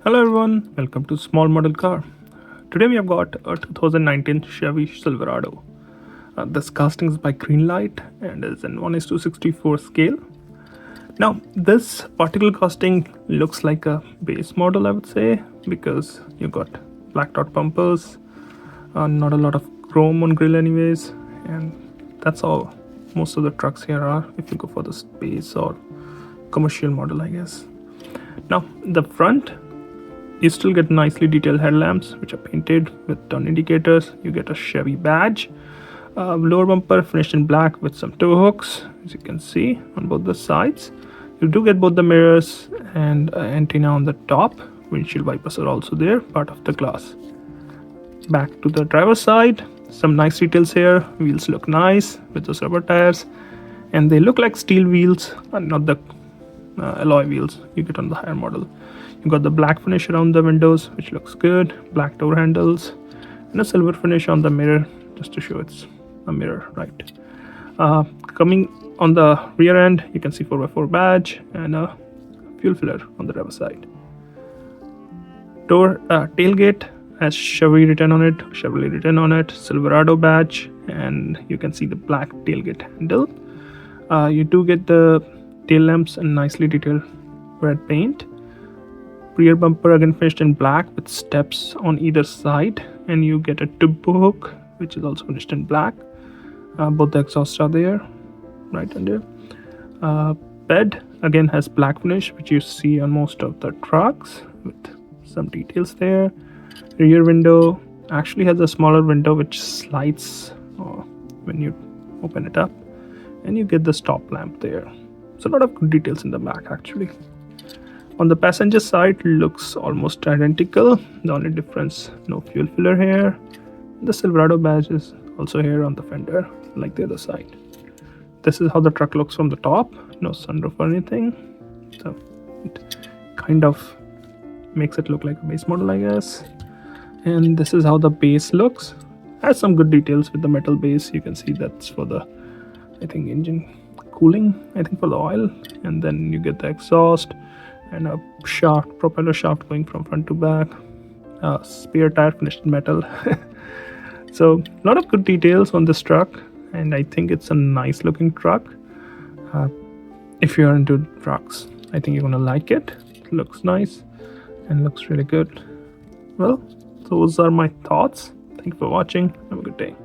Hello everyone, welcome to Small Model Car. Today we have got a 2019 Chevy Silverado. This casting is by Greenlight and is in 1:64 scale. Now this particular casting looks like a base model, I would say, because you got black dot bumpers, not a lot of chrome on grill anyways, and that's all most of the trucks here are if you go for the space or commercial model, I guess. Now the front, you still get nicely detailed headlamps which are painted with turn indicators. You get a Chevy badge, lower bumper finished in black with some tow hooks, as you can see on both the sides. You do get both the mirrors and antenna on the top. Windshield wipers are also there, part of the glass. Back to the driver's side, some nice details here. Wheels look nice with those rubber tires, and they look like steel wheels and not the alloy wheels you get on the higher model. You got the black finish around the windows, which looks good, black door handles, and a silver finish on the mirror, just to show it's a mirror, right? Coming on the rear end, you can see 4x4 badge and a fuel filler on the driver's side. Tailgate has Chevy written on it, Chevrolet written on it, Silverado badge, and you can see the black tailgate handle. You do get the tail lamps and nicely detailed red paint. Rear bumper again finished in black with steps on either side, and you get a turbo hook which is also finished in black. Both the exhausts are there, right under. Bed again has black finish, which you see on most of the trucks with some details there. Rear window actually has a smaller window which slides when you open it up, and you get the stop lamp there. So a lot of good details in the back actually. On the passenger side, looks almost identical. The only difference, no fuel filler here. The Silverado badge is also here on the fender, like the other side. This is how the truck looks from the top. No sunroof or anything. So it kind of makes it look like a base model, I guess. And this is how the base looks. Has some good details with the metal base. You can see that's for the, I think, engine cooling, I think for the oil. And then you get the exhaust and a propeller shaft going from front to back. Spare tire finished in metal. So a lot of good details on this truck, and I think it's a nice looking truck. If you're into trucks, I think you're gonna like it. It looks nice and looks really good. Well, those are my thoughts. Thank you for watching. Have a good day.